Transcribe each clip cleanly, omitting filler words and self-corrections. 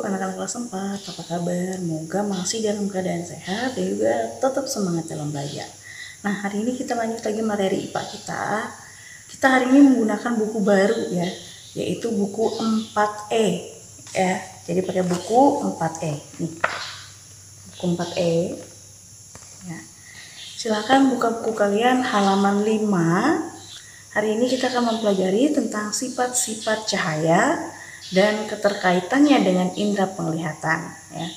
anak-anak kelas 4, apa kabar? Moga masih dalam keadaan sehat dan juga tetap semangat dalam belajar. Nah, hari ini kita lanjut lagi materi IPA kita. Kita hari ini menggunakan buku baru ya, yaitu buku 4E ya. Jadi pakai buku 4E. Nih. Buku 4E. Ya. Silakan buka buku kalian halaman 5. Hari ini kita akan mempelajari tentang sifat-sifat cahaya dan keterkaitannya dengan indera penglihatan ya.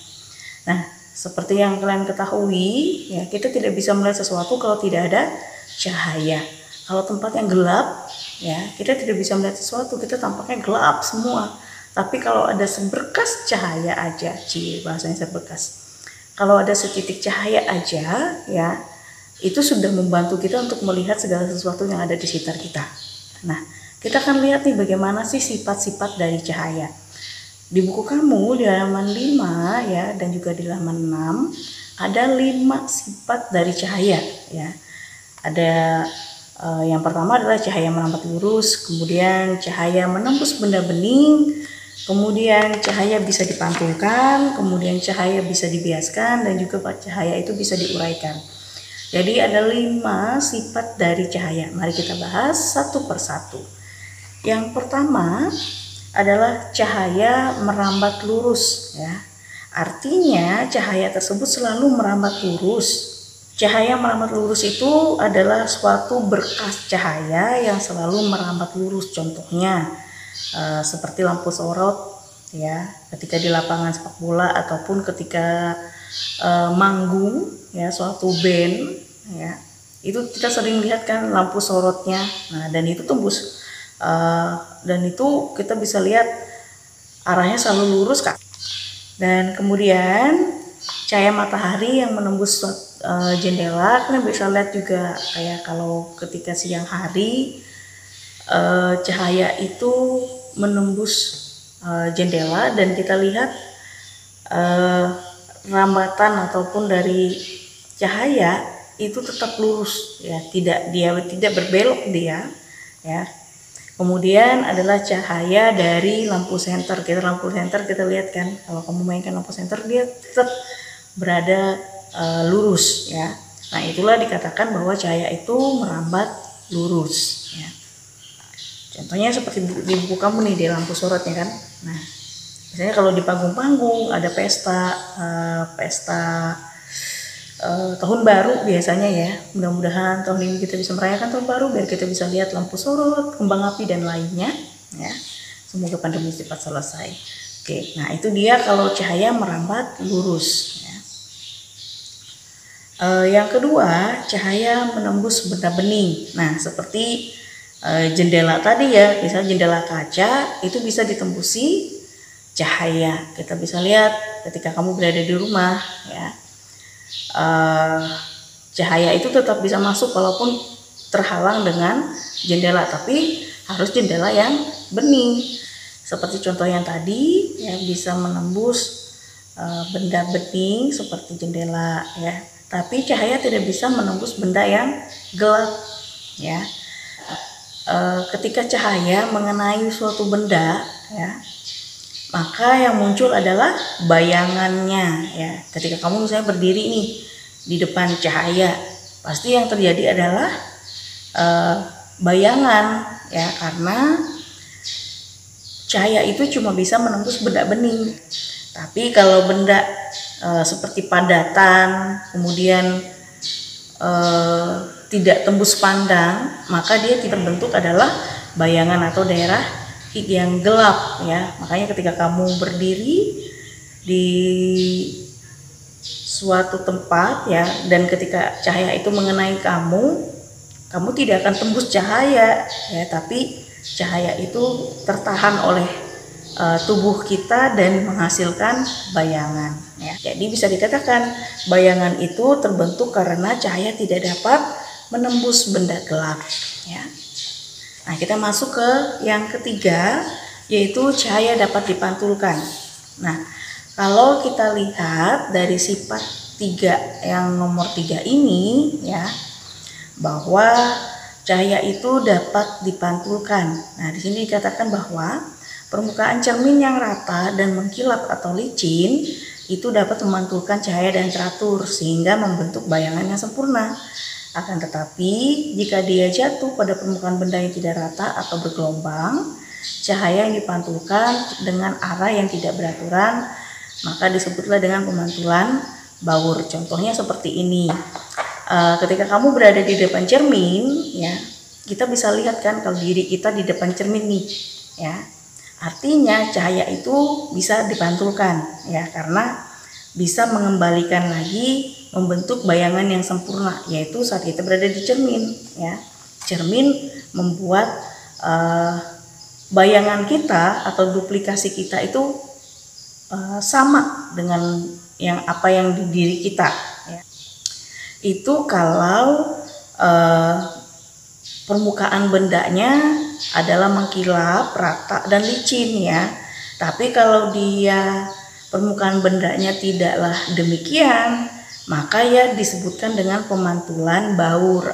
Nah, seperti yang kalian ketahui ya, kita tidak bisa melihat sesuatu kalau tidak ada cahaya. Kalau tempat yang gelap ya, kita tidak bisa melihat sesuatu, kita tampaknya gelap semua. Tapi kalau ada seberkas cahaya aja, bahasanya seberkas. Kalau ada setitik cahaya aja ya, itu sudah membantu kita untuk melihat segala sesuatu yang ada di sekitar kita. Nah, kita akan lihat nih bagaimana sih sifat-sifat dari cahaya. Di buku kamu di halaman 5 ya, dan juga di halaman 6 ada 5 sifat dari cahaya ya. Ada yang pertama adalah cahaya merambat lurus, kemudian cahaya menembus benda bening, kemudian cahaya bisa dipantulkan, kemudian cahaya bisa dibiaskan, dan juga cahaya itu bisa diuraikan. Jadi ada 5 sifat dari cahaya. Mari kita bahas satu persatu. Yang pertama adalah cahaya merambat lurus ya. Artinya cahaya tersebut selalu merambat lurus. Cahaya merambat lurus itu adalah suatu berkas cahaya yang selalu merambat lurus. Contohnya seperti lampu sorot ya, ketika di lapangan sepak bola ataupun ketika manggung ya, suatu band ya, itu kita sering lihat kan lampu sorotnya. Nah, dan itu tembus dan itu kita bisa lihat arahnya selalu lurus Kak. Dan kemudian cahaya matahari yang menembus jendela, kalian bisa lihat juga kayak kalau ketika siang hari cahaya itu menembus jendela dan kita lihat rambatan ataupun dari cahaya itu tetap lurus ya, tidak berbelok dia ya. Kemudian adalah cahaya dari lampu senter. Lampu senter kita lihat kan, kalau kamu mainkan lampu senter dia tetap berada lurus ya. Nah, itulah dikatakan bahwa cahaya itu merambat lurus ya. Contohnya seperti di buku kamu nih, di lampu sorotnya kan. Nah, misalnya kalau di panggung-panggung ada pesta tahun baru biasanya ya, mudah-mudahan tahun ini kita bisa merayakan tahun baru biar kita bisa lihat lampu sorot, kembang api dan lainnya ya. Semoga pandemi cepat selesai. Oke, nah itu dia kalau cahaya merambat lurus ya. Yang kedua, cahaya menembus benda bening. Nah, seperti jendela tadi ya, misalnya jendela kaca itu bisa ditembusi cahaya. Kita bisa lihat ketika kamu berada di rumah ya, cahaya itu tetap bisa masuk walaupun terhalang dengan jendela, tapi harus jendela yang bening. Seperti contoh yang tadi ya, bisa menembus benda bening seperti jendela ya, tapi cahaya tidak bisa menembus benda yang gelap ya. Ketika cahaya mengenai suatu benda ya, maka yang muncul adalah bayangannya ya. Ketika kamu misalnya berdiri nih di depan cahaya, pasti yang terjadi adalah bayangan ya, karena cahaya itu cuma bisa menembus benda bening. Tapi kalau benda seperti padatan, kemudian tidak tembus pandang, maka dia terbentuk adalah bayangan atau daerah yang gelap ya. Makanya ketika kamu berdiri di suatu tempat ya, dan ketika cahaya itu mengenai kamu tidak akan tembus cahaya ya, tapi cahaya itu tertahan oleh tubuh kita dan menghasilkan bayangan ya. Jadi bisa dikatakan bayangan itu terbentuk karena cahaya tidak dapat menembus benda gelap ya. Nah, kita masuk ke yang ketiga, yaitu cahaya dapat dipantulkan. Nah, kalau kita lihat dari sifat 3 yang nomor 3 ini ya, bahwa cahaya itu dapat dipantulkan. Nah, di sini dikatakan bahwa Permukaan cermin yang rata dan mengkilap atau licin itu dapat memantulkan cahaya dan teratur sehingga membentuk bayangan yang sempurna. Akan tetapi, jika dia jatuh pada permukaan benda yang tidak rata atau bergelombang, cahaya yang dipantulkan dengan arah yang tidak beraturan, maka disebutlah dengan pemantulan baur. Contohnya seperti ini. Ketika kamu berada di depan cermin, ya, kita bisa lihat kan kalau diri kita di depan cermin nih, ya. Artinya cahaya itu bisa dipantulkan, ya, karena bisa mengembalikan lagi membentuk bayangan yang sempurna, yaitu saat kita berada di cermin, ya. Cermin membuat bayangan kita atau duplikasi kita itu sama dengan yang di diri kita, ya. Itu kalau permukaan bendanya adalah mengkilap, rata, dan licin, ya. Tapi kalau dia permukaan bendanya tidaklah demikian, maka ya disebutkan dengan pemantulan baur.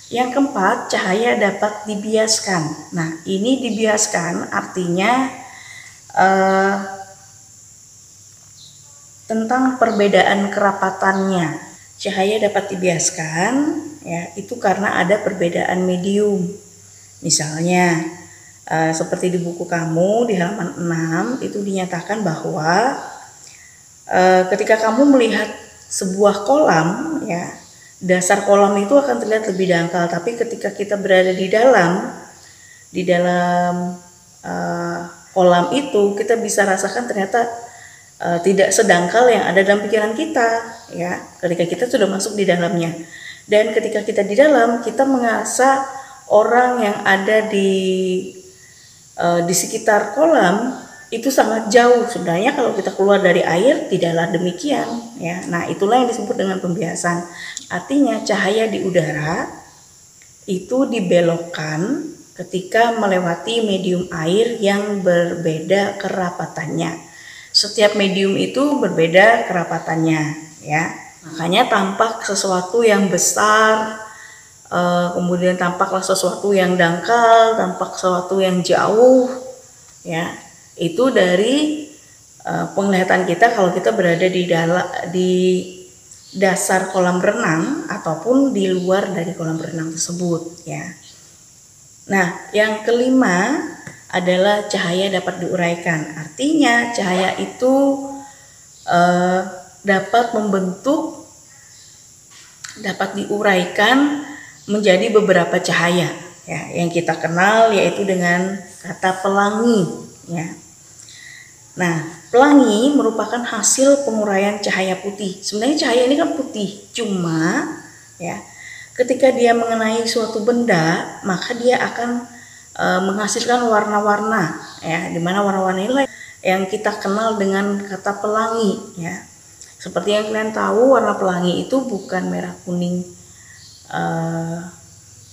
Yang keempat, cahaya dapat dibiaskan. Nah, ini dibiaskan artinya tentang perbedaan kerapatannya. Cahaya dapat dibiaskan, ya, itu karena ada perbedaan medium. Misalnya seperti di buku kamu di halaman 6 itu dinyatakan bahwa ketika kamu melihat sebuah kolam, ya, dasar kolam itu akan terlihat lebih dangkal, tapi ketika kita berada di dalam kolam itu, kita bisa rasakan ternyata tidak sedangkal yang ada dalam pikiran kita, ya, ketika kita sudah masuk di dalamnya. Dan ketika kita di dalam, kita merasa orang yang ada di sekitar kolam itu sangat jauh. Sebenarnya kalau kita keluar dari air tidaklah demikian, ya. Nah, itulah yang disebut dengan pembiasan. Artinya cahaya di udara itu dibelokkan ketika melewati medium air yang berbeda kerapatannya. Setiap medium itu berbeda kerapatannya, ya. Makanya tampak sesuatu yang besar, kemudian tampaklah sesuatu yang dangkal, tampak sesuatu yang jauh, ya. Itu dari penglihatan kita kalau kita berada di dasar kolam renang ataupun di luar dari kolam renang tersebut, ya. Nah, yang kelima adalah cahaya dapat diuraikan. Artinya cahaya itu dapat diuraikan menjadi beberapa cahaya, ya, yang kita kenal yaitu dengan kata pelangi, ya. Nah, pelangi merupakan hasil penguraian cahaya putih. Sebenarnya cahaya ini kan putih, cuma, ya, ketika dia mengenai suatu benda, maka dia akan menghasilkan warna-warna, ya, dimana warna-warna inilah yang kita kenal dengan kata pelangi, ya. Seperti yang kalian tahu, warna pelangi itu bukan merah, kuning,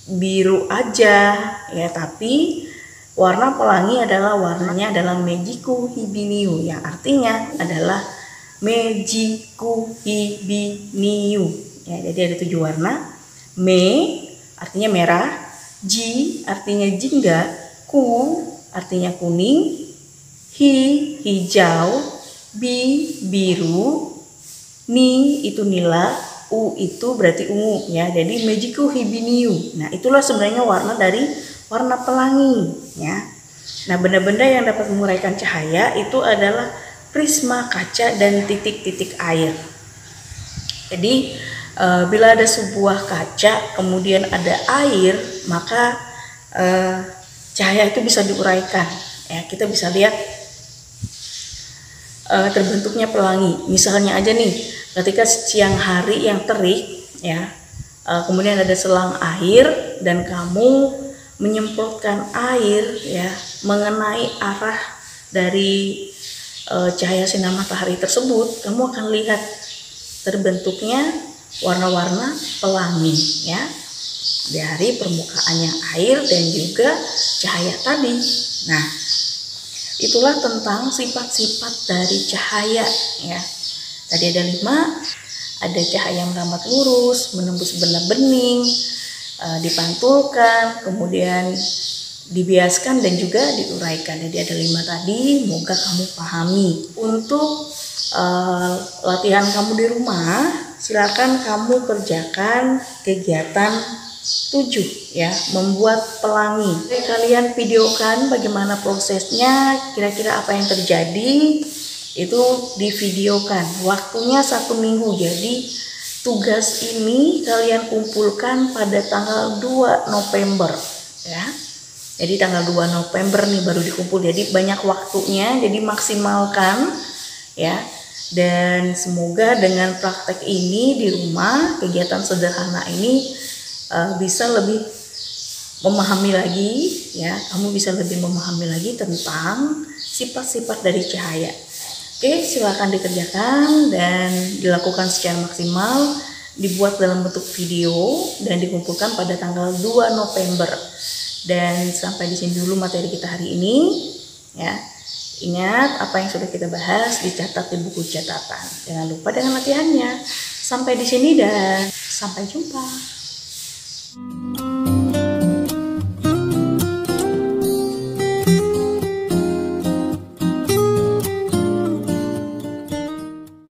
biru aja, ya, tapi warna pelangi adalah warnanya adalah Mejiku Hibiniu, yang artinya adalah Mejiku Hibiniu, ya. Jadi ada 7 warna. Me artinya merah, Ji artinya jingga, Ku artinya kuning, Hi hijau, Bi biru, Ni itu nila, U itu berarti ungu, ya. Jadi Mejiku Hibiniu. Nah, itulah sebenarnya warna dari warna pelangi, ya. Nah, benda-benda yang dapat menguraikan cahaya itu adalah prisma, kaca, dan titik-titik air. Jadi bila ada sebuah kaca kemudian ada air, maka cahaya itu bisa diuraikan, ya. Kita bisa lihat terbentuknya pelangi. Misalnya aja nih, ketika siang hari yang terik, ya, kemudian ada selang air dan kamu menyemprotkan air, ya, mengenai arah dari cahaya sinar matahari tersebut, kamu akan lihat terbentuknya warna-warna pelangi, ya, dari permukaannya air dan juga cahaya tadi. Nah, itulah tentang sifat-sifat dari cahaya, ya. Tadi ada 5, ada cahaya yang merambat lurus, menembus benda bening, dipantulkan, kemudian dibiaskan dan juga diuraikan. Jadi ada 5 tadi, semoga kamu pahami. Untuk latihan kamu di rumah, silakan kamu kerjakan kegiatan 7 ya, membuat pelangi. Jadi kalian videokan bagaimana prosesnya, kira-kira apa yang terjadi, itu divideokan. Waktunya 1 minggu, jadi tugas ini kalian kumpulkan pada tanggal 2 November ya. Jadi tanggal 2 November nih baru dikumpul, jadi banyak waktunya, jadi maksimalkan ya. Dan semoga dengan praktek ini di rumah, kegiatan sederhana ini bisa lebih memahami lagi ya, kamu bisa lebih memahami lagi tentang sifat-sifat dari cahaya. Oke, silakan dikerjakan dan dilakukan secara maksimal, dibuat dalam bentuk video dan dikumpulkan pada tanggal 2 November. Dan sampai di sini dulu materi kita hari ini ya. Ingat apa yang sudah kita bahas, dicatat di buku catatan. Jangan lupa dengan latihannya. Sampai di sini dan sampai jumpa.